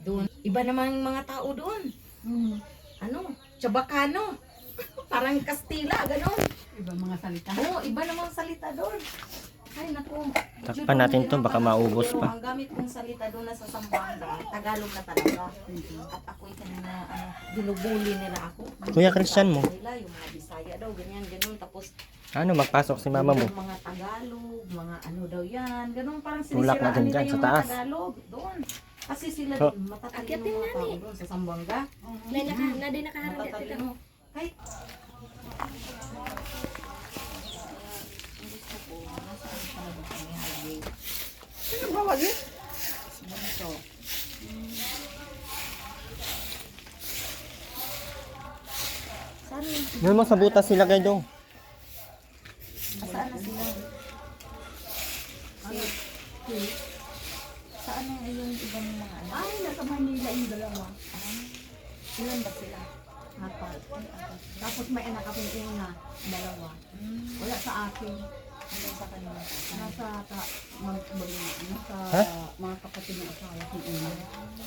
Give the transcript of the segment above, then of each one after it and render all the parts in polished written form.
Doon, iba naman yung mga tao doon. Ano, Chabacano. Parang Kastila, gano'n. Iba mga salita. Oo, iba namang salita doon. Ay, naku. Takpan natin to, baka maubos Pero pa. ang gamit kong salita doon na sa Zamboanga, Tagalog na talaga. At ako'y kanina, binubuli nila ako. Kuya Christian mo. Nila, yung mga Bisaya daw, ganyan, ganun. Tapos, Ano, magpasok si mama mo. yung mga Tagalog, mga ano daw yan, ganun. Parang Tulak sinisiraan natin nila dyan, sa yung mga taas. Tagalog doon. Kasi sila Oh. matatalino mga tao doon sa Zamboanga. Na di nakaharap dito. Matatalino. Kahit Sino ba wag yun? saan, Yun mo sa butas sila kayo dong. saan na sila? Saan na yung ibang mga anak? Ay, nasa Manila yung dalawa. Ilan ba sila? Apat. Tapos may anak akong una, dalawa. Wala sa akin. Hanggang sa kanila. Nasa Ha? mga kapatid ng asawa kong una.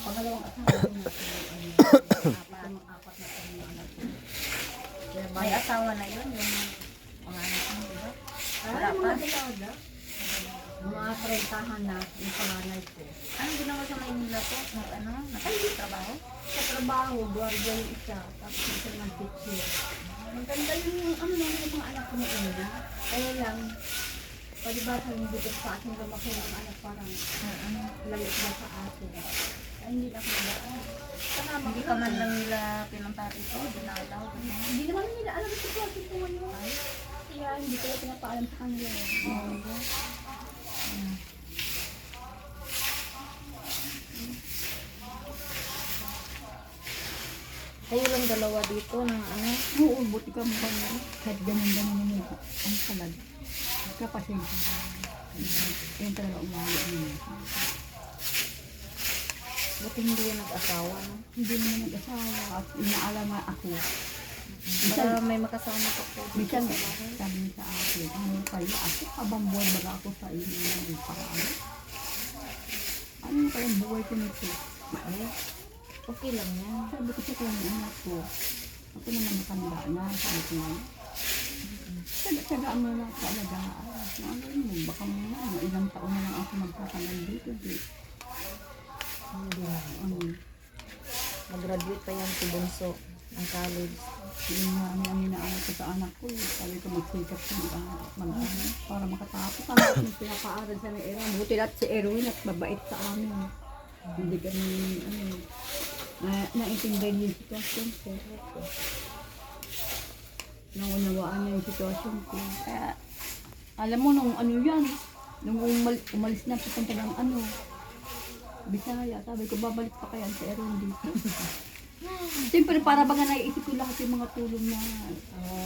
Pangalawang asawa ko na apat na kami anak ko. May asawa na yun, yung mga anak mo, di ba? Wala pa. Mga 30 na yung panganay ko. Anong ginawa sa Maynila po? Nagtrabaho? Sa trabaho, guardia yung isa. Tapos isa ng teacher. Maganda yung yung mga anak ko na una. Kaya lang, palibasa yung dito sa akin lumaki ng anak parang lalit na sa akin. Ay, hindi na ako nagaan. Hindi ka man lang nila pinuntahan ito, dinalaw. Hindi naman nila alam ito ko kasi kung ano. Kaya hindi ko lang pinapaalam sa kanila. Kayo lang dalawa dito ng ano? Oo, buti ka mo ba nga. Kahit ganun mo. Ang salag. Kapasensya. Yan talaga umawi niya. Buti hindi yan nag-asawa, no? Hindi naman nag-asawa at inaalam nga ako. Para may makasama ka po. Minsan, sabi niya sa akin, ano kayo, ako habang buhay baga ako sa inyo ng paraan. Ano yung kayang buhay ko nito? Ay, okay lang yan. Sabi ko sa kanyang anak ko, ako naman matanda na, sabi ko nga. Taga mo lang sa alagaan. Ano mo, baka mga ilang taon na lang ako magkakalan dito. Hindi na. Ano, Mag-graduate pa yan si Bunso ng college. yung ang inaanak ko sa anak ko, sabi ko magsikap ko mag-ano, para makatapos. Ang aking pinapaaral sa may Erwin. Buti lahat si Erwin at mabait sa amin. Hindi kami, naintindihan yung sitwasyon ko. Naunawaan niya yung sitwasyon ko. Kaya, alam mo, nung ano yan, nung umalis na papunta ng Bisaya, sabi ko, babalik pa kaya si Erwin dito. Siyempre, para baga naiisip ko lahat yung mga tulong na...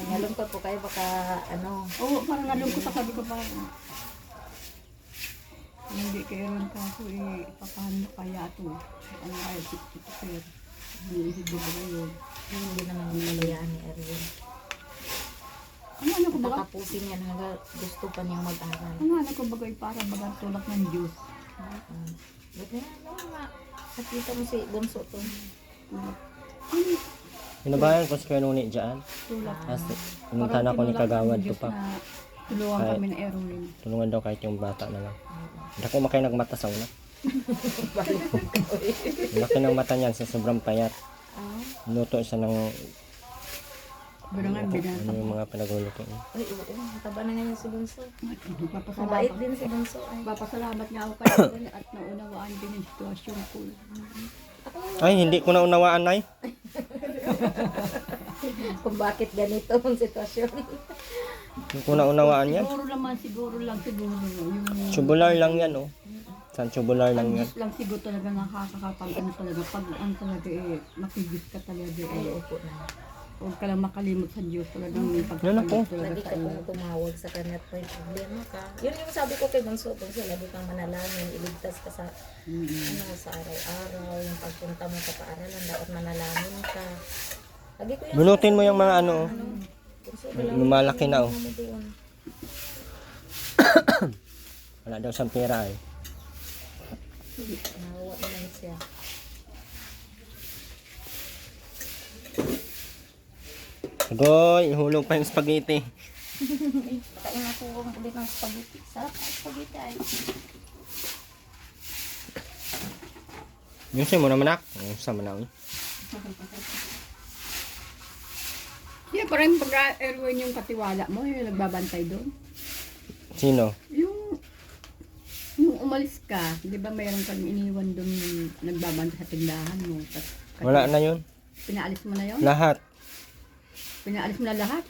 Nalungkot po kayo baka ano. Oo, parang nalungkot ako, sabi ko parang... Hindi kay Erwin kaso, papaano kaya ito? Ano kaya, ito sir? Iniisip ko ba yun? Hindi naman nilayaan ni Erwin. Ano ko baga? Tatapusin yan hanggang gusto pa niyang mag-aral. Ano ko baga, parang baga tulak ng Diyos. Buti na, no, nakita mo si Bunso to. Pinabayan ko si Kuya Nuni dyan. Tulak. Kasi pinunta na ako ni Kagawad to pa. Tulungan Kahit- kami ng Erwin. Tulungan daw kahit yung bata na lang. Hindi ako makay nagmata sa una. Laki ng mata niyan sa sobrang payat. Luto siya ng Bilangan, ano yung mga pinagluluto niya. Ay, oo, taba na ngayon si Bunso. Mabait Papasalamat. din si Bunso. Ay. Papasalamat nga ako kay Erwin at naunawaan din yung sitwasyon ko. Ay, hindi ko naunawaan, Nay. Kung bakit ganito ang sitwasyon. Hindi ko naunawaan yan. Siguro lang yung Tubular lang yan, oh. San tubular lang ang yan. Diyos lang siguro talaga nakakakapag ano talaga pag ano talaga makigis ka talaga Ay, opo na. huwag ka lang makalimot sa Diyos talagang Yun ako. talaga Lagi sa ka iyo. pong tumawag sa kanya at may problema ka. Yun yung sabi ko kay Bunso. Bunso, lagi kang manalangin. Iligtas ka sa, sa araw-araw. Yung pagpunta mo sa paaralan, dapat manalangin ka. Lagi ko yan. Bunutin mo yung mga ano, oh. Bunso, Lumalaki na, oh. mo doon. Wala daw siyang pera, eh. Nahawa naman siya. Agoy, ihulog pa yung spaghetti. Kain ako ulit ng spaghetti. Sarap ang spaghetti ay. Yung sa'yo mo naman, nak. Yung sa manaw. Siya parang pag-airwin yung katiwala mo, yung nagbabantay doon. Sino? Yung umalis ka, di ba mayroon kang iniwan doon yung nagbabantay sa tindahan mo. Wala na yun. Pinaalis mo na yun? Lahat. Pinaalis mo na lahat?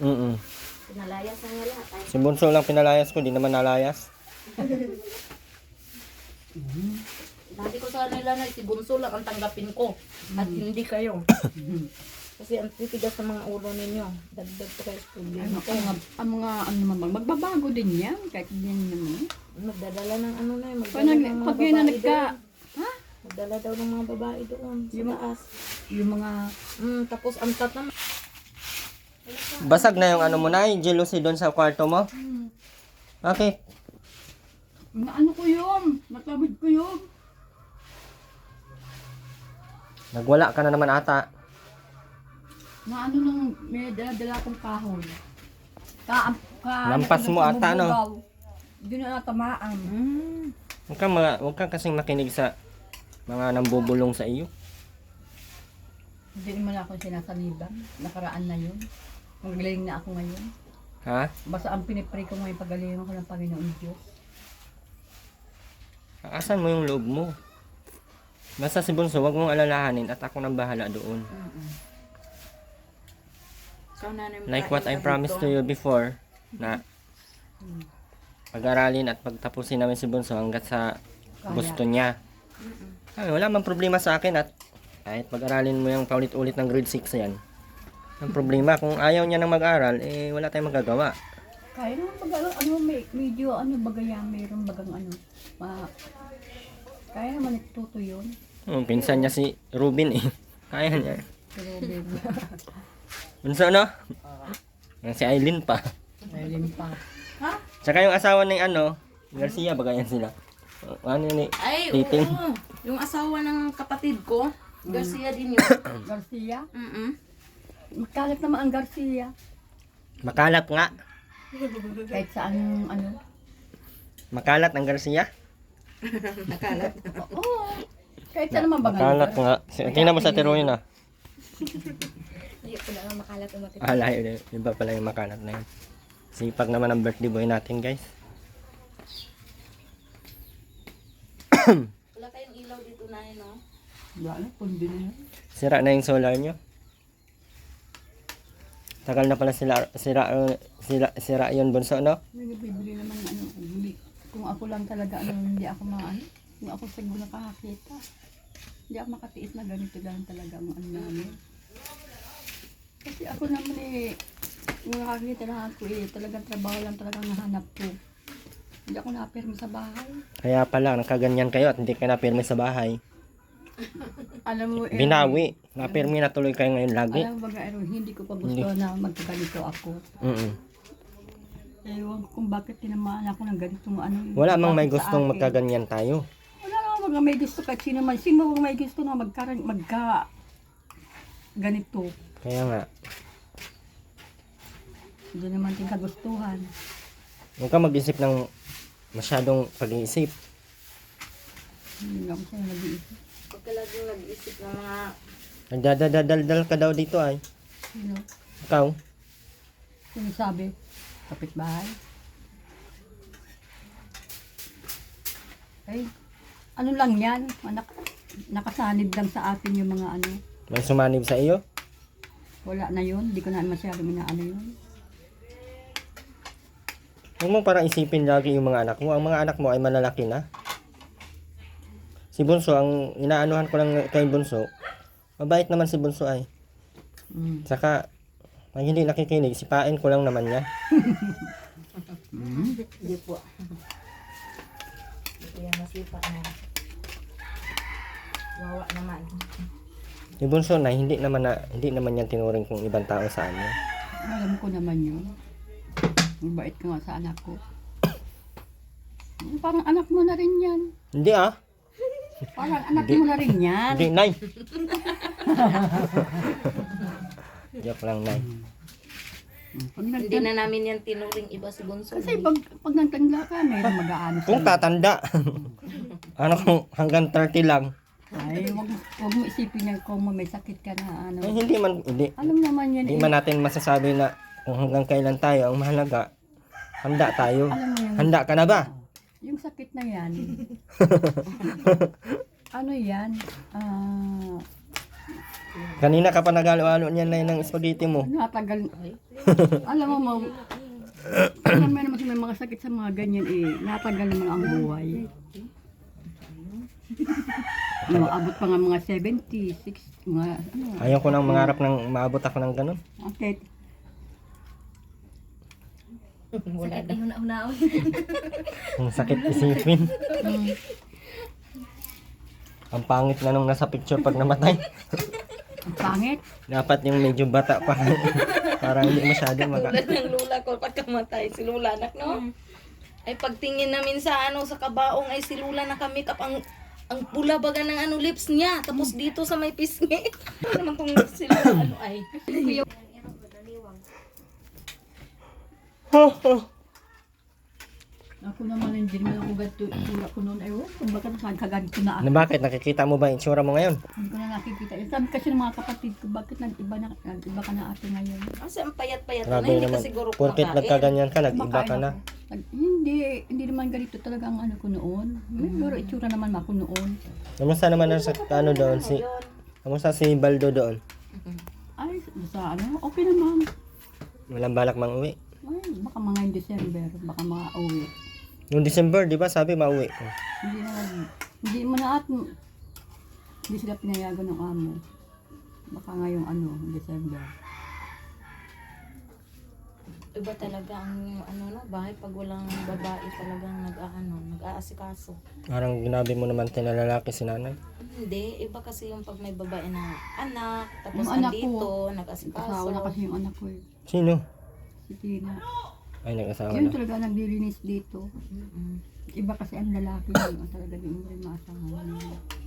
Pinalayas na nga lahat ay. Si Bunso lang pinalayas ko, di naman nalayas. Dati ko sa nila na si Bunso lang ang tanggapin ko. At hindi kayo. Kasi ang titigas ng mga ulo ninyo. Dagdag pa kayo sa problema. Ang mga ano naman, magbabago din yan. Kahit yan naman. Magdadala ng ano na yun. Pag Magdala ng mga pag yan na babae nagka, doon. ha? Magdala daw ng mga babae doon. Sa taas. Yung mga, Tapos ang tat naman. Basag na yung ano mo na, yung jealousy doon sa kwarto mo. Bakit? mga ano ko yun, matabid ko yun. Nagwala ka na naman ata. Na ano nung may dala-dala akong kahon. Lampas mo ata, no? Hindi na natamaan. Huwag kang kasing makinig sa mga nambubulong sa iyo. Hindi naman ako sinasaliban. Nakaraan na yun. Magaling na ako ngayon. Ha? Basta ang pinipray ko ngayon pagalingan ko ng Panginoon Diyos. Asan mo yung loob mo? Basta si Bunso, huwag mong alalahanin at ako nang bahala doon. Like what I promised to you before, na pag-aralin at pagtapusin namin si Bunso hanggat sa gusto niya. Ay, wala mang problema sa akin at kahit pag-aralin mo yung paulit-ulit ng grade 6 yan. Ang problema, kung ayaw niya nang mag-aral, eh wala tayong magagawa. Kaya naman pag ano, medyo ano bagaya, mayroong bagang ano. Kaya naman ituto yun. Pinsan niya si Ruben eh. Kaya niya. Pero baby, Bunso, no? Si Aileen pa. mahilim pa. Tsaka yung asawa ng ano, Garcia, bagayan sila. Ano yun eh? Ay, Dating. oo. Yung asawa ng kapatid ko, Garcia din yun. Garcia? Magkalat naman ang Garcia. Makalat nga. Kahit saan ano. Makalat ang Garcia. Nakalat. Oo. Kahit saan naman bangay. Makalat nga. Tingnan mo sa tiro yun ah. Hindi ko na makalat ang matindi. Layo din. Iba pala yung makalat na yun. Sipag naman ang birthday boy natin guys. Wala kayong ilaw dito na yun, no? Wala na, pundi na yan. Sira na yung solar nyo. Tagal na pala sira yun, Bunso, no? May bibili naman ano. Kung ako lang talaga ano, hindi ako maano. Kung ako siguro nakakakita. Hindi ako makatiis na ganito lang talaga ang ano namin. Kasi ako naman eh, kung nakakita lang ako eh, talagang trabaho lang talagang nahanap ko. Hindi ako napirmi sa bahay. Kaya pala, nakaganyan kayo at hindi kayo napirmi sa bahay. Alam mo eh. Binawi. Napirmi na tuloy kayo ngayon lagi. Alam mo ba hindi ko pa gusto na magkaganito ako. Ewan ko kung bakit tinamaan ako ng ganitong ano. Wala mang may bakit sa gustong akin. magkaganyan tayo. Wala naman mga may gusto kahit sino man. Sino mga may gusto na magka ganito. Kaya nga, Hindi naman din kagustuhan. huwag ka mag-isip ng masyadong pag-iisip. Hindi ako sa'yo nag-iisip. Huwag ka laging nag-isip ng mga... Nagdadadaldal ka daw dito ay. Sino? Ikaw? Sino sabi? Kapitbahay? Ay, ano lang yan? Nakasanib lang sa atin yung mga ano. May sumanib sa iyo? Wala na yun. Hindi ko na masyadong inaano yun. Huwag mo parang isipin lagi yung mga anak mo. Ang mga anak mo ay malalaki na. Si Bunso, ang inaanuhan ko lang kay Bunso, mabait naman si Bunso ay. Saka, pag hindi nakikinig, sipain ko lang naman niya. Hindi po. Hindi yan masipa na. Wawa naman. Si Bunso na, hindi naman yan tinuring kung ibang tao sa ano. Alam ko naman yun. Mabait ka nga sa anak ko. Parang anak mo na rin yan. Hindi ah. Parang anak mo na rin yan. Hindi, Nay. Joke lang, Nay. Pag Hindi na namin yan tinuring iba si Bunso. Kasi pag nagtangla ka, may mag-aano Kung tatanda. Ano kung hanggang 30 lang. Ay, wag mo isipin yan kung may sakit ka na ano. Eh, hindi. Alam naman yan Hindi man natin masasabi na kung hanggang kailan tayo. Ang mahalaga, handa tayo. Alam mo yung, Handa ka na ba? yung sakit na yan. Ano yan? Kanina ka pa nagalo-alo niyan na ng spaghetti mo. Natagal. Alam mo, alam mo naman may mga sakit sa mga ganyan natagal naman ang buhay. No, abot pa nga mga 70, 60, mga ano. Ayaw ko nang mangarap ng maabot ako ng ganun. Okay. Wala na. Huna-hunaon. Ang sakit isipin. Ang pangit na nung nasa picture pag namatay. Ang pangit. Dapat yung medyo bata pa. Para hindi masyado Tulad ng lula ko pagkamatay. Si Lula anak, no? Ay pagtingin namin sa sa kabaong ay si Lula naka-makeup ang pula baga ng lips niya. Tapos dito sa may pisngi. Ano naman tong si Lula ay. Ako naman hindi naman ako ganito itsura ko noon. Ay, kung bakit nagkaganito na ako. Na bakit? Nakikita mo ba yung itsura mo ngayon? Hindi ko na nakikita. Sabi kasi ng mga kapatid ko, bakit nag-iba ka na ate ngayon? Kasi ang payat-payat na. Grabe Hindi naman. ka siguro Porket kumakain. nagkaganyan ka, nag-iba ka Kumakain na. ako. Hindi naman ganito talaga ang ano ko noon. Pero itsura naman ako noon. Kamusta naman ang sa doon? Kamusta si Baldo doon? Ay, sa ano, okay naman. Walang balak mang uwi. Ay, baka mga December, baka mga uwi. Noong December, di ba sabi mauwi? Hindi mo na at hindi sila pinayagan ng amo. Baka ngayong December. Iba talaga ang bahay pag walang babae talagang nag-aasikaso. Parang ginabi mo naman tinalalaki si nanay. Hindi, iba kasi yung pag may babae na anak, tapos Yung anak andito, Kasawa nag-asikaso. na kasi yung anak ko eh. Sino? Si Tina. Ay, nag-asawa Yun na. talaga naglilinis dito. Mm-mm. Iba kasi ang lalaki yun. Ang talaga din mo rin maasahan.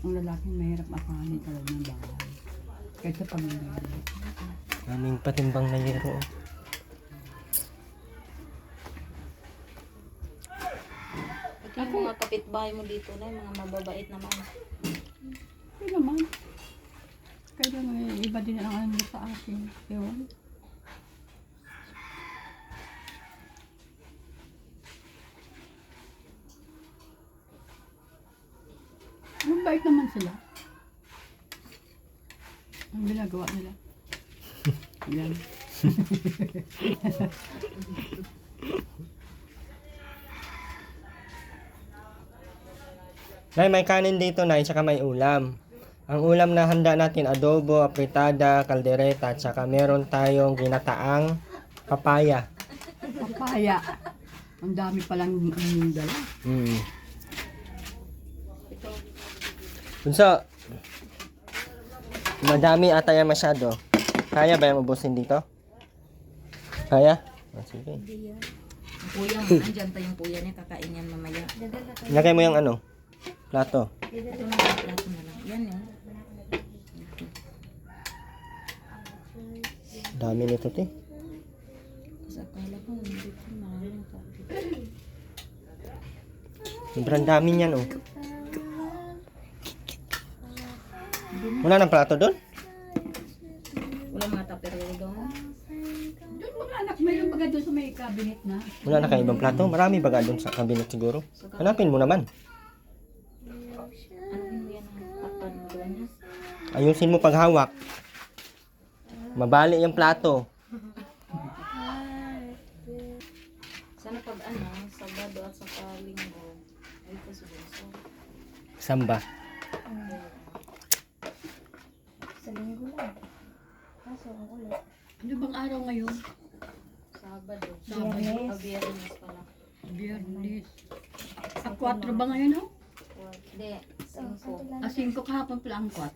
Ang lalaki mahirap asahan talaga ng bahay. Kahit sa pamilya. Aming patimbang na yero. Ito yung mga kapitbahay mo dito na, yung mga mababait naman. Yun naman. Kaya may iba din ang ano sa akin. Yun. Mabait naman sila. Ang ginagawa nila. Yan. Nay, may kanin dito, Nay, tsaka may ulam. Ang ulam na handa natin, adobo, apritada, kaldereta, tsaka meron tayong ginataang papaya. Papaya. Ang dami palang dala. So, madami ata yan masyado. Kaya ba yung ubusin dito? Kaya? Oh, sige. Ang kuya mo, andyan pa yung kuya niya, kakain yan mamaya. Ilagay mo yung plato. Ito na, plato na lang. Yan yun. Dami nito, te. Kasi akala ko, hindi ko maraming kape. Sobrang dami niyan, oh. Wala ng plato doon? Wala mga taperero doon. Doon mga anak, mayroon baga doon sa may cabinet na. Wala na kayong ibang plato? Marami baga doon sa cabinet siguro. Hanapin mo naman. Ano yung yan ang tapan doon? Ayusin mo paghawak. Mabali yung plato. Sana pag Sabado at saka Linggo, ay ko sa Bunso. Samba. Sa linggo lang. Kaso, ang ulit. Ano bang araw ngayon? Sabado. Biyernes. Biyernes pala. Biyernes. 4 ba ngayon, no? Hindi, 5. 5 kahapon pala ang 4.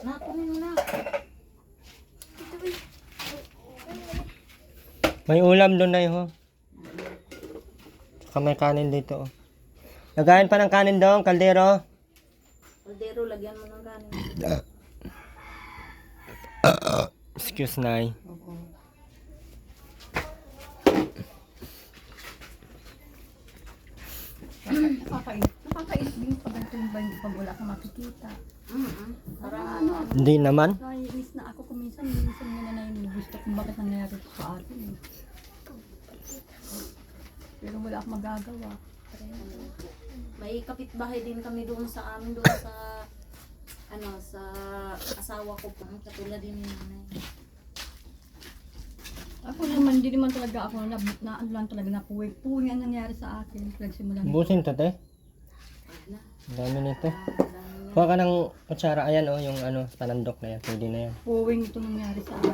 Nakunin mo na. May ulam doon na yun. Saka may kanin dito. Oh. Lagayan pa ng kanin doon, kaldero. Kaldero, lagyan mo ng kanin. Excuse, Nay. Oo. Nakakainis din pag ganito yung pag wala kang makikita. Para ano, Hindi naman. naiinis na ako minsan yun na yung gusto kung bakit nangyayari ito sa atin eh. Pero wala akong magagawa. May kapitbahay din kami doon sa amin, doon sa sa asawa ko po. Katulad din ni nanay. Ako naman, hindi naman talaga ako na ano lang talaga na puwi ang nangyari sa akin. Nagsimulan. Busin to, te. Na, Ang dami nito. dami Kuha ka ng kutsara. Ayan, oh, yung panandok na yan. Pwede na yan. Puwing ito nangyari sa akin.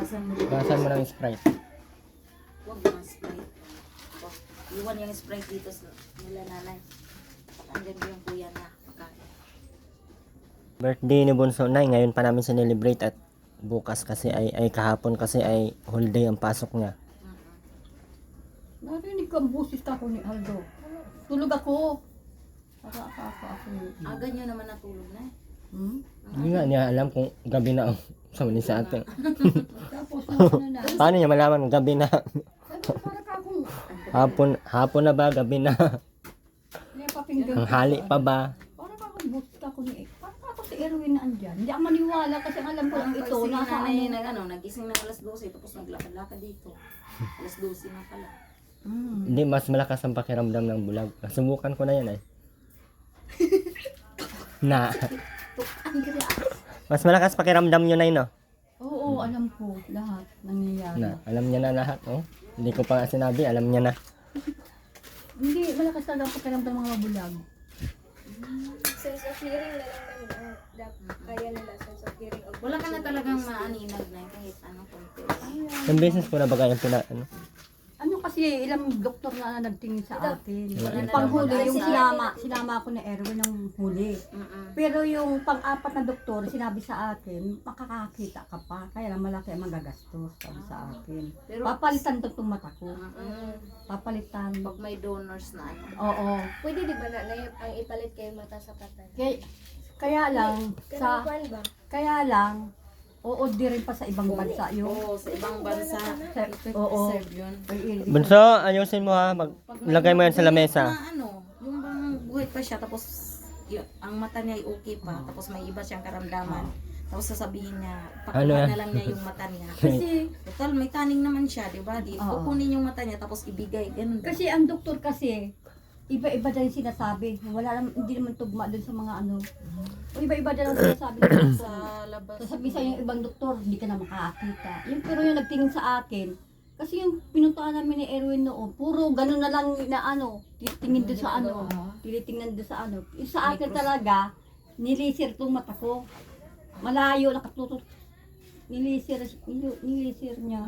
Basan mo ng Sprite. Huwag mga Sprite. Iwan yung Sprite dito sa nila nanay. Andyan yung kuya na pagkain. Birthday ni Bunso, Nay. Ngayon pa namin sinelebrate at bukas kasi ay kahapon kasi ay holiday ang pasok niya. Narinig ko ang busis ako ni Aldo. Tulog ako. Para ako. Aga nyo naman natulog na. Hmm? Hindi nga niya alam kung gabi na ang sama ni sa atin. Tapos ano na. Paano niya malaman gabi na? Para ka akong Hapon na ba? Gabi na? napapinggan. Ang hali pa ba? Para ka akong busis ako ni Para ka ako si Erwin na andyan. Hindi ako maniwala kasi ang alam ko lang ito. Si Nasa nanay ano. nagising ng alas 12 tapos naglakad-lakad dito. Alas 12 na pala. Hindi, mas malakas ang pakiramdam ng bulag. Subukan ko na yan ay. Na. Mas malakas pakiramdam yun ay, no? Oo, alam ko lahat nangyayari. Na, alam niya na lahat, oh. Hindi ko pa nga sinabi, alam niya na. Hindi, malakas talaga ang pakiramdam ng mga bulag. Sense of hearing na lang namin ang kaya nila, sense of hearing. Wala ka na talagang maaninag na kahit ano konti. Yung beses ko na ba kayang Ano kasi ilang doktor na nagtingin sa atin. Wala Yung na panghuli, daw. yung sinama ako na Erwin ng huli. Pero yung pang-apat na doktor, sinabi sa akin, makakakita ka pa. Kaya lang malaki ang magagastos, sabi sa akin. Pero Papalitan to itong mata ko. Papalitan. pag may donors na ano. Oo. Pwede di ba na ang ipalit kayo mata sa patay? Kaya lang, Kaya kwan ba? kaya lang, rin pa sa ibang bansa yun. Oo, sa ibang bansa. Oo. Serve yun. Bunso, ayusin mo ha. Maglagay mo yan sa lamesa. Na ano, yung bang buhay pa siya tapos ang mata niya ay okay pa tapos may iba siyang karamdaman. Tapos sasabihin niya, Ano yan? pakuha na lang niya yung mata niya. Kasi, Total, may taning naman siya, di ba? Di, Oo. kukunin yung mata niya tapos ibigay. Ganun ba? kasi ang doktor kasi, iba-iba din sinasabi. Wala naman, hindi naman tugma dun sa mga ano. O iba-iba din ang sinasabi ng doktor. Sa labas. Sasabi sa yung ibang doktor, hindi ka na makakakita. Yung, pero yung nagtingin sa akin, kasi yung pinuntahan namin ni Erwin noon, puro ganun na lang na ano, titingin doon sa ano, tinitingnan doon sa ano. Yung sa akin talaga, nilisir tong mata ko. Malayo, nakatutok. Nilisir niya.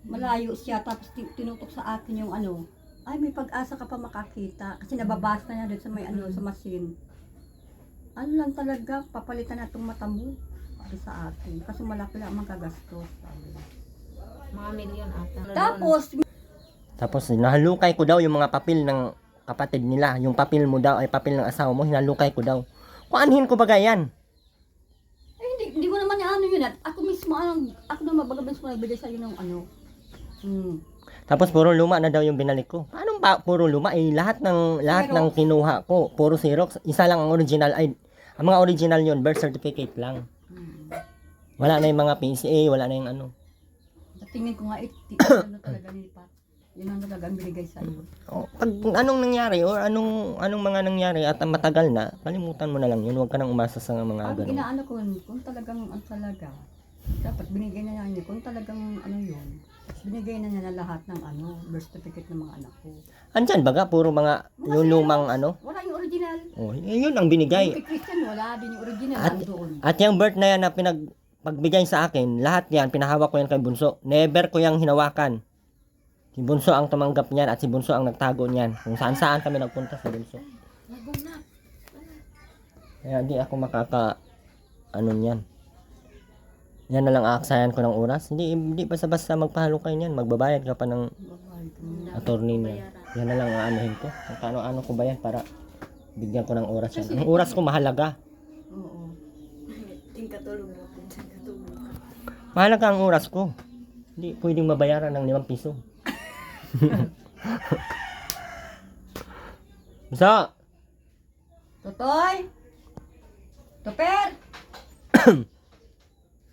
Malayo siya, tapos tinutok sa akin yung ano, ay may pag-asa ka pa makakita. Kasi nababasa na niya doon sa may ano, sa machine. Ano lang talaga, papalitan na itong mata mo. Sabi sa akin. Kasi malaki lang ang magagastos. Sabi. Mga milyon ata. Tapos, Nahalukay ko daw yung mga papel ng kapatid nila. Yung papel mo daw ay papel ng asawa mo. Hinalukay ko daw. Kuanhin ko ba yan? hindi ko naman ano yun at ako mismo, ako na mabagabas mo nagbigay sa'yo ng ano. Tapos puro luma na daw yung binalik ko. Paano ba puro luma? Lahat ng kinuha ko, puro Xerox. Isa lang ang original. Ay, ang mga original yun, birth certificate lang. Wala na yung mga PCA, wala na yung ano. Tingin ko nga, ano talaga nilipat. Yun ang talaga ang binigay sa'yo. Pag anong nangyari or anong mga nangyari at matagal na, kalimutan mo na lang yun. Huwag ka nang umasa sa mga Ang ganun. inaano ko, kung talagang ang talaga, dapat binigay na niya, kung talagang ano yun, binigay na niya na lahat ng ano, birth certificate ng mga anak ko. Andyan baga, puro mga yung lumang ano. Wala yung original. Oh, yun ang binigay. Kay Christian, wala din yung original. Nandoon. At yung birth na yan na pagbigay sa akin, lahat yan, pinahawak ko yan kay Bunso. Never ko yang hinawakan. Si Bunso ang tumanggap niyan at si Bunso ang nagtago niyan. Kung saan kami nagpunta sa Bunso. Kaya di ako ano niyan. Yan na lang aaksayan ko ng oras. Hindi basta-basta magpahalukay niyan. Magbabayad ka pa ng attorney niya. Yan na lang ang anuhin ko. Kung ano ko ba yan para bigyan ko ng oras yan. Ang oras ko mahalaga. Oo. Ting katulog. Mahalaga ang oras ko. Hindi pwedeng mabayaran ng 5 piso. Bunso! Totoy! Toper!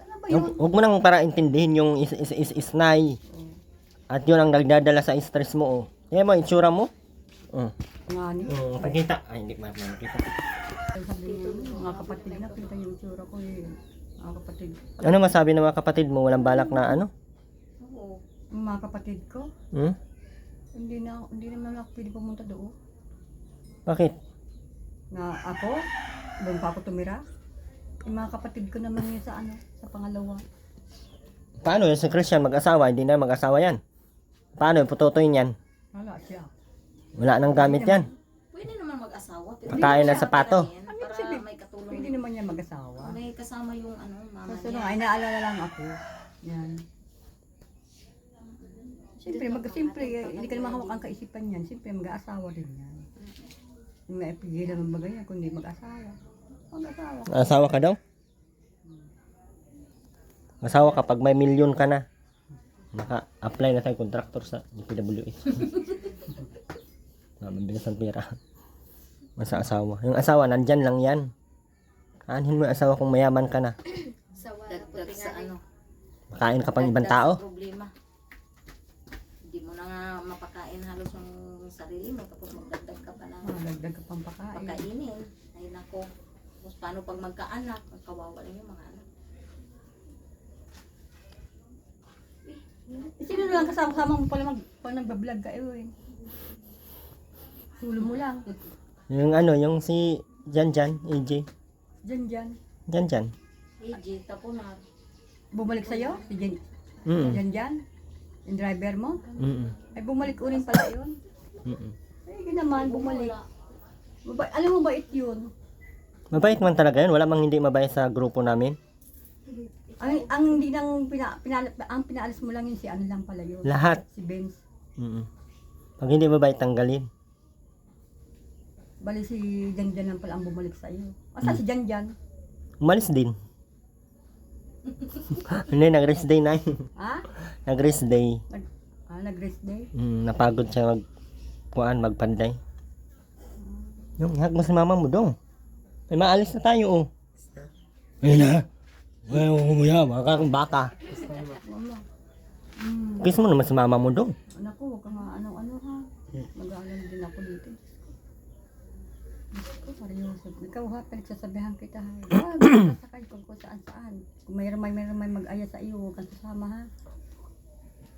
Ano ba yun? Huwag mo nang para intindihin yung isnay. At yun ang nagdadala sa stress mo. Yan mo, itsura mo. Nga ni. Pakita. Ay, hindi makita. Sabi niya, mga kapatid na, kita yung tsura ko eh. Mga kapatid. Ano masabi ng mga kapatid mo? Walang balak na ano? Oo. Ang mga kapatid ko, Hmm? hindi naman ako pwede pumunta doon. Bakit? Na ako, doon pa ako tumira. Yung mga kapatid ko naman yun sa sa pangalawa. Paano yun si Christian mag-asawa? Hindi na mag-asawa yan. Paano yung putotoy niyan? Wala siya. Wala nang gamit yan. Pwede naman mag-asawa. Pero Pagkain hindi ng siya sapato. magkakain Ano Para sabi? may katulong. Pwede naman niya mag-asawa. May kasama yung mama Kasi niya. ay naalala lang ako. Yan. Siyempre, hindi ka naman hawak ang kaisipan yan. Siyempre, mag-aasawa rin yan. Yung naipigilan ng bagay yan, kundi mag-asawa. Mag-asawa. Asawa ka daw? Asawa ka pag may milyon ka na. Naka-apply na tayo contractor sa DPWH. Mabilis ang pera. Masa asawa. Yung asawa, nandyan lang yan. Aanhin mo yung asawa kung mayaman ka na. Sawa na dagdag sa ano. Makain ka pang ibang dagdag tao. sa problema. Hindi mo na nga mapakain halos yung sarili mo. Tapos magdagdag ka pa ng Dagdag ka pang pakain. pakainin. Ay nako. Tapos paano pag magkaanak? Kawawa lang yung mga anak. Sino na lang kasama mo pala pag nagbablog ka eh. Sulo mo lang. Yung ano, yung si Janjan, AJ. Diyan. Janjan. AJ, tapunar. Bumalik sa'yo? Si Mm. Diyan. Yung driver mo? Mm. Ay bumalik ulit pala yun. Mm. Ay yun naman, bumalik. Alam mo ba yun? Mabait man talaga yun. Wala mang hindi mabait sa grupo namin. Ang hindi nang ang pinaalis mo lang yun si ano lang pala yun. Lahat. Si Benz. Mm. Pag hindi mabait, tanggalin. Bali si Janjan lang pala ang bumalik sa iyo. Asa si Janjan? Umalis din. Hindi, nag-rest day na. Ha? Nag-rest day. Nag-rest day? Napagod siya magpanday. Yung ihag mo si mama mo dong. Ay, maalis na tayo oh. Ayun na. Ay, umuya, baka kang baka. Mama. Kiss mo naman si mama mo dong. Anak ko, huwag ka nga ano ha. Mag-aalam din ako dito. Diyos ko, seryoso. Ikaw ha, pinagsasabihan kita ha. Huwag sasakay kung saan. Kung mayroon may mag-aya sa iyo, huwag kang sasama ha.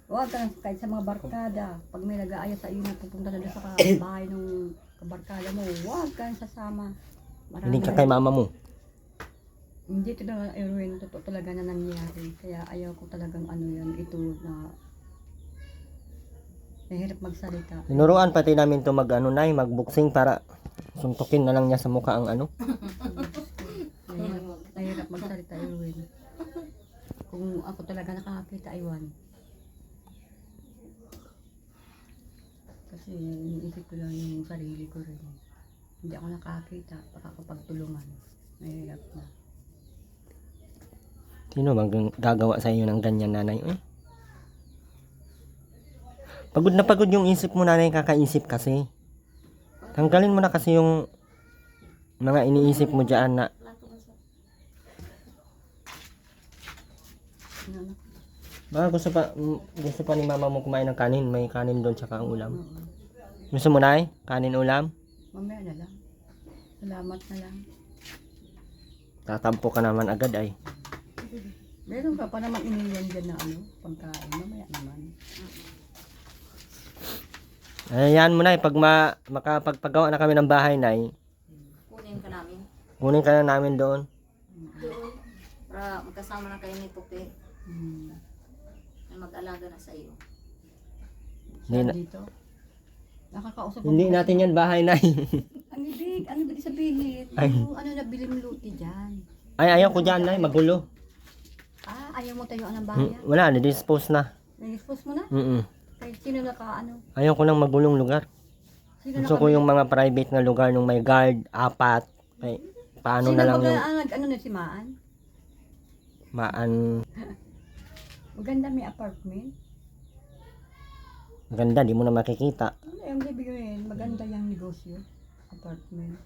Huwag kang kahit sa mga barkada. Pag may nag-aaya sa iyo, pupunta na doon sa bahay ng kabarkada mo, huwag kang sasama. Hindi ka kay mama mo. Hindi talaga, Erwin, totoo talaga na nangyari. Kaya ayaw ko talagang ito na nahirap magsalita. Tinuruan pati namin to magbuksing para suntukin na lang niya sa mukha ang ano. Nahirap magsalita, Erwin. Kung ako talaga nakakakita, Iwan. Kasi iniisip ko lang yung sarili ko rin. Hindi ako nakakita, pakakapagtulungan. Nahirap na. Sino bang gagawa sa iyo ng ganyan, nanay? Pagod na pagod yung isip mo, nanay, kakaisip kasi. Tanggalin mo na kasi yung mga iniisip mo dyan na baka gusto pa ni mama mo kumain ng kanin. May kanin doon tsaka ang ulam. Gusto mo, nay? Kanin ulam? Mamaya na lang. Salamat na lang. Tatampo ka naman agad ay. Meron ka pa naman iniwan dyan na pagkain. Mamaya naman. Ayan mo, nay. Pag makapagpagawa na kami ng bahay, nay, Kunin ka namin. kunin ka na namin doon. Doon. Para magkasama na kayo ni Tupi. Hmm. Na mag-alaga na sa iyo. Hindi na- Dito. Nakakausap Hindi ako. natin yan bahay, nay. Ang ibig, ano ba sabihin? Ay. Yung nabili mo luti dyan. Ay, ayaw ko dyan, nay. Magulo. Ayaw mo tayuan ng bahay? Wala, na-dispose na. Nag-expose mo na? Mm-mm. Kaya sino Ayaw ko ng magulong lugar. Sino Gusto ko yung mga private na lugar nung may guard, apat. Ay, paano Sino na lang ba yung ano na si Maan? maan. Maganda may apartment. Maganda, di mo na makikita. Ano yung bibigyan? Maganda yung negosyo. Apartment.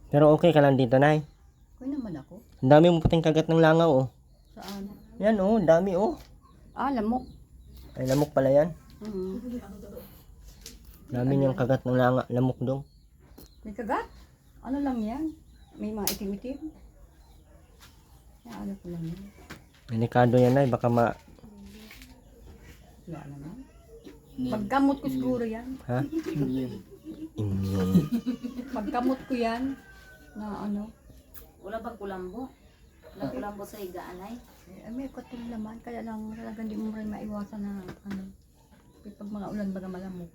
Pero okay ka lang dito, Nay. Okay naman ako. Ang dami mo puting kagat ng langaw, oh. Saan? Yan, oh, ang dami, oh. Lamok. Ay, lamok pala yan. Mm. Dami niyang kagat ng lamok dong. May kagat? Ano lang yan? May mga itim-itim. Kaya ano ko lang yan. Delikado yan, Nay. Baka Wala naman. Pagkamot ko siguro yan. Ha? Pagkamot ko yan. Na ano. Wala bang kulambo? Wala kulambo sa higaan ay? May katul naman. Kaya lang talagang hindi mo rin maiwasan na ano. Pag mga ulan baga malamok.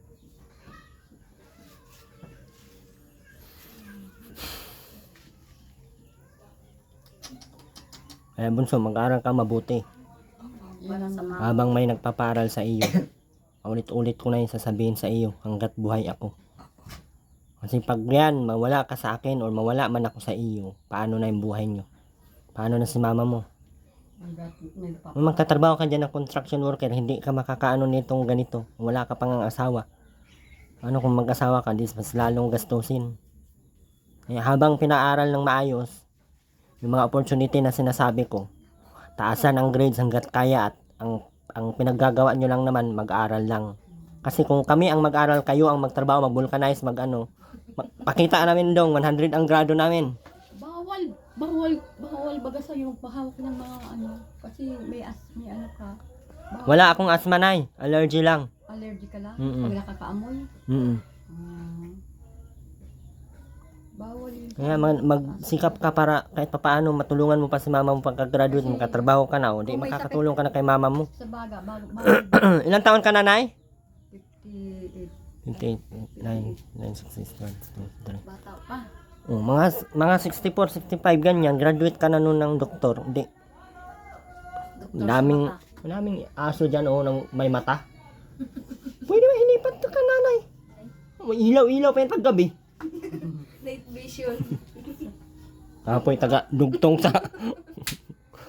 Kaya bunso, mag-aral ka mabuti. Yan ang Habang may nagpaparal sa iyo. Ulit-ulit ko na yung sasabihin sa iyo hanggat buhay ako. Kasi pag yan, mawala ka sa akin or mawala man ako sa iyo, paano na yung buhay nyo? Paano na si mama mo? Kung magtatrabaho ka dyan ng construction worker, hindi ka makakaano nitong ganito. Wala ka pang asawa. Ano kung mag-asawa ka, mas lalong gastusin. Kaya habang pinaaral ng maayos, yung mga opportunity na sinasabi ko, taasan ang grades hanggat kaya at ang pinaggagawa nyo lang naman, mag-aral lang. Kasi kung kami ang mag-aral, kayo ang magtrabaho, mag-vulcanize, pakita namin dong, 100 ang grado namin. Bawal baga sa'yo magpahawak ng mga ano. Kasi may ano ka. Wala akong asthma, Nay. Allergy lang. Allergy ka lang. Mm-mm. Pag nakakaamoy. Mm-mm. Bawal yun. Kaya magsikap ka para kahit papaano matulungan mo pa si mama mo pagka-graduate, makatrabaho ka na o di Kung may makakatulong ka na kay mama mo. Sa baga, bawal. Ilang taon ka na, Nay? 58. 28, 9, 9, 6, 1, 2, 3. Bata pa. Oh, mga 64, 65 ganyan, graduate ka na nun ng doktor. Hindi. Doktor Daming sa mata. Maraming aso dyan ng may mata. Pwede ba ilipat ka, nanay? May ilaw-ilaw pa yan pag gabi. Night vision. Napoy taga-dugtong sa...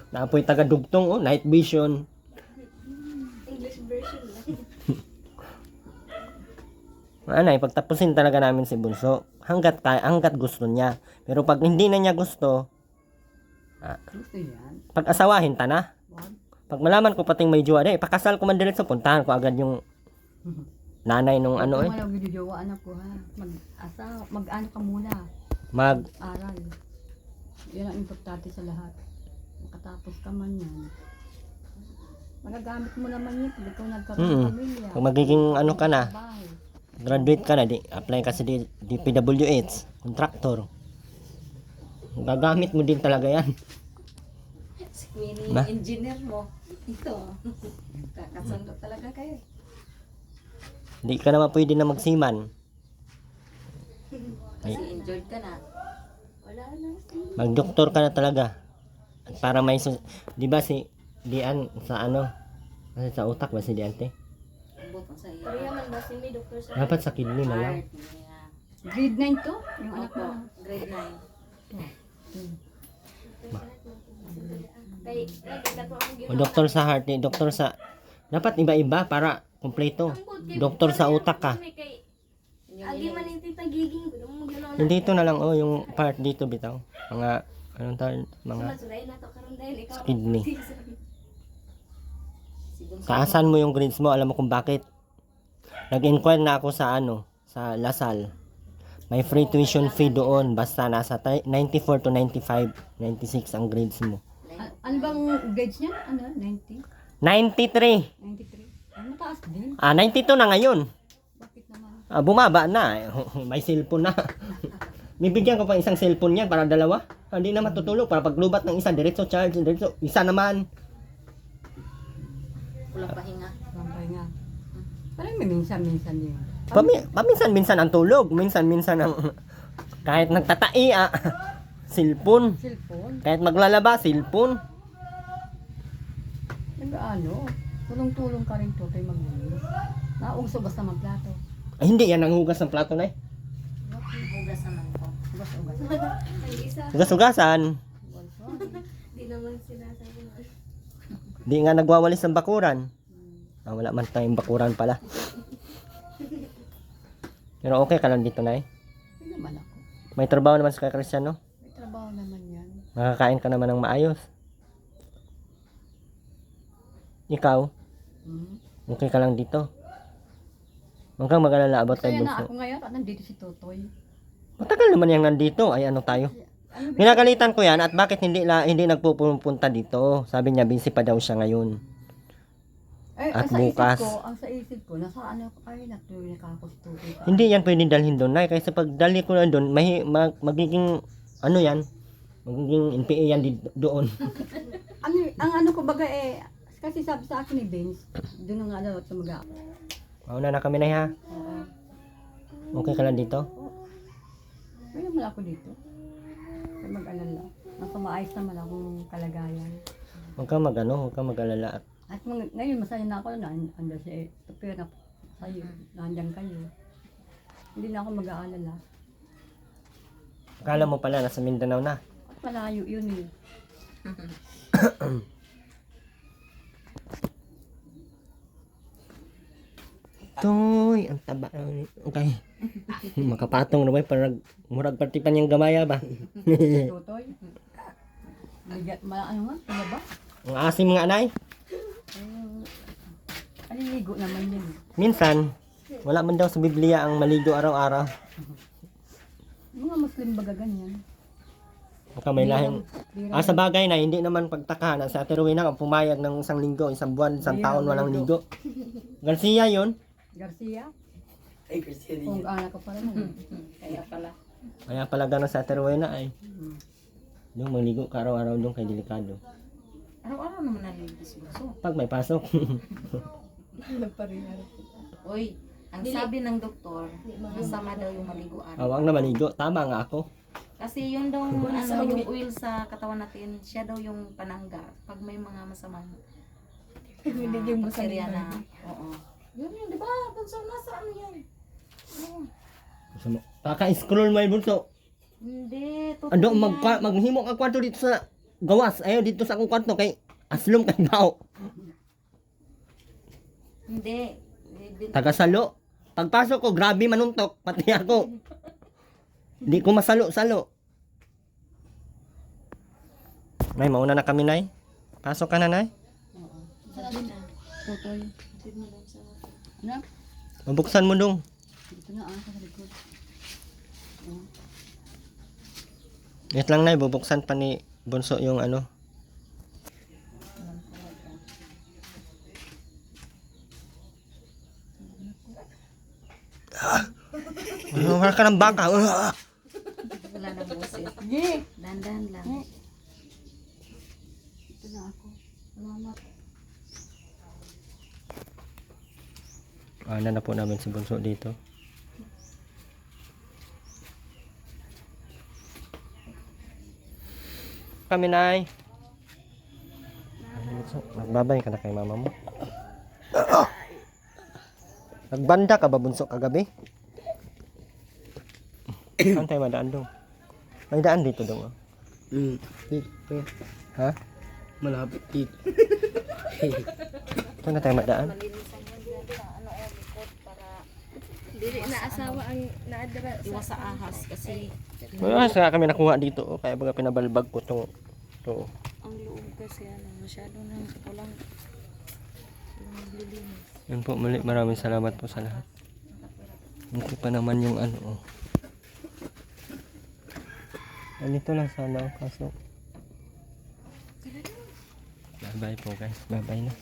Napoy taga-dugtong, night vision. English version lang. Anay, pagtapusin talaga namin si Bunso. Hanggat gusto niya. Pero pag hindi na niya gusto, Gusto yan. pag-asawahin ta na. Wag. Pag malaman ko pating may jowa, pakasal ko man diretso, puntahan ko agad yung nanay nung ano Kung walang videojowa, anak ko ha. Mag-ano ka muna. Aral. Yan ang importante sa lahat. Makatapos ka man yan. Magagamit mo naman yun pag ikaw nagkaroon ng pamilya. Pag magiging ano ka na, Bahay. graduate ka na, apply ka sa DPWH, contractor. Gagamit mo din talaga yan. Si mini Ba? engineer mo. Ito. Kakasundo talaga kayo. Hindi ka naman pwede na magsiman. Kasi enjoyed ka na. Wala na. Mag-doktor ka na talaga. At para may di ba si Dian sa ano? Kasi sa utak ba si Dian te? Butong sa iyo. Pareha man ba si may doktor sa Dapat sa kidney na lang. Heart niya. Grade 9 to? Yung anak Opo. mo. Grade 9. kay nagkato ang O doktor sa heart, doktor sa dapat iba-iba para kumpleto. Doktor sa utak ka. Agi man yung titagiging ko mo gano'n. Yung dito na lang yung part dito bitaw. Mga anong tawag mga Masulay na to karon dahil ikaw. sa kidney. Si Bunso. Taasan mo yung grades mo, alam mo kung bakit. Nag-inquire na ako sa sa Lasal. May free tuition fee doon basta nasa 94 to 95, 96 ang grades mo. Ano bang grades niya? Ano? 90? 93. 93? Ano mataas din? 92 na ngayon. Bakit naman? Bumaba na. May cellphone na. Bibigyan ko pa isang cellphone yan para dalawa. Hindi na matutulog para paglubat ng isa diretso charge, diretso isa naman. Kulang pahinga. Bambay nga. Parang may minsan-minsan yun. Paminsan-minsan ang tulog, minsan-minsan ang kahit nagtatai cellphone. Cellphone? Kahit maglalaba, cellphone. Ano? Tulong-tulong ka rin to kay maglinis. Nauso basta magplato. Ay, hindi yan ang hugas ng plato na eh. Hugas naman ko. Ugas-ugas. Ay isa. Hugas-hugasan. Di naman sinasabi mo. Di nga nagwawalis ng bakuran. Wala man tayong bakuran pala. Pero okay ka lang dito, Nay? Hindi naman ako. May trabaho naman sa Kristiano. May trabaho naman yan. Nakakain ka naman ng maayos. Ikaw, Hmm. okay ka lang dito. Huwag kang mag-alala about kay Kaya na Bunso. ako ngayon at nandito si Totoy. Matagal naman yung nandito. Ay, ano tayo? Ano ba? Pinagalitan ko yan at bakit hindi nagpupunta dito. Sabi niya, busy pa daw siya ngayon. At sa bukas. Isip ko, ang sa isip ko, nasa ano ay natuloy nakakustuloy ka. Hindi yan pwedeng dalhin doon, Nay. Kasi pag dali ko na doon, magiging, ano yan, magiging NPA yan doon. Ang ano ko baga kasi sabi sa akin ni Vince, doon ang ano sa mga. Mauna na kami, Nay, ha? Okay ka lang dito? May naman ako dito. May mag-alala. Nasa maayos naman akong kalagayan. Huwag kang mag-alala. At ngayon masaya na ako na andyan si Tupira sa'yo. Nandiyan kayo. Hindi na ako mag-aalala. Akala mo pala, nasa Mindanao na. At malayo yun eh. Toy, ang taba. Okay. Makapatong na ba? Parang murag partipan yung gamaya ba? Tutoy. Ano nga? Ano ba? Ang asim mga anay. Aliligo naman yun. Minsan, wala man daw sa Biblia ang maligo araw-araw. Mga Muslim baga ganyan. Baka may lahing... Di Sa bagay na, hindi naman pagtaka na sa Ate Rowena ang pumayag ng isang linggo, isang buwan, isang taon walang ligo. Garcia yon. Garcia? Kung anak ko pala nun. Kaya pala. Kaya pala gano'n sa Ate Rowena ay. Doon magligo ka araw-araw doon kay delikado. Araw-araw naman naliligis Bunso. Pag may pasok. Uy, ang sabi ng doktor, masama daw yung maligo araw. Awang na maligo. Tama nga ako. Kasi yun daw, yung oil sa katawan natin, siya daw yung panangga. Pag may mga masamang bakterya na, oo. Yun yun, di ba? Bunso, nasa ano yan? Oo. Kaka-scroll mo yung Bunso. Hindi, totoo Ando, yan. maghimo ka kwarto dito sa gawas. Ayaw dito sa akong kwarto kay aslom kay bao. Hindi. Taga-salo. Pagpasok ko, grabe manuntok. Pati ako. Hindi ko masalo-salo. Nay, mauna na kami, Nay. Pasok ka na, Nay. Tutoy. Ano? Mabuksan mo dong. Dito na sa likod. Wait lang, Nay. Bubuksan pa ni Bunso yung ano. Wala ka ng baka. Wala nang boses. Sige. Dandan lang. Ito na ako. Salamat. Ano na po namin si Bunso dito. Kami, Nay. Bunso, nagbabay ka na kay mama mo. Nagbanda ka ba, Bunso, kagabi? Saan tayo madaan dong? May daan dito dong. Oh. Dito. Ha? Malapit dito. Saan na tayo madaan? Dili na asawa ang naadara Iwas sa ahas kasi Wala sa kami nakuha dito. Oh. Kaya baga pinabalbag ko to. To. ang loob kasi masyado nang kulang lilinis. Yun po, muli maraming salamat po sa lahat. Ito pa naman yung ano. Oh. Ganito lang sana ang kaso. Bye bye po guys. Bye bye na.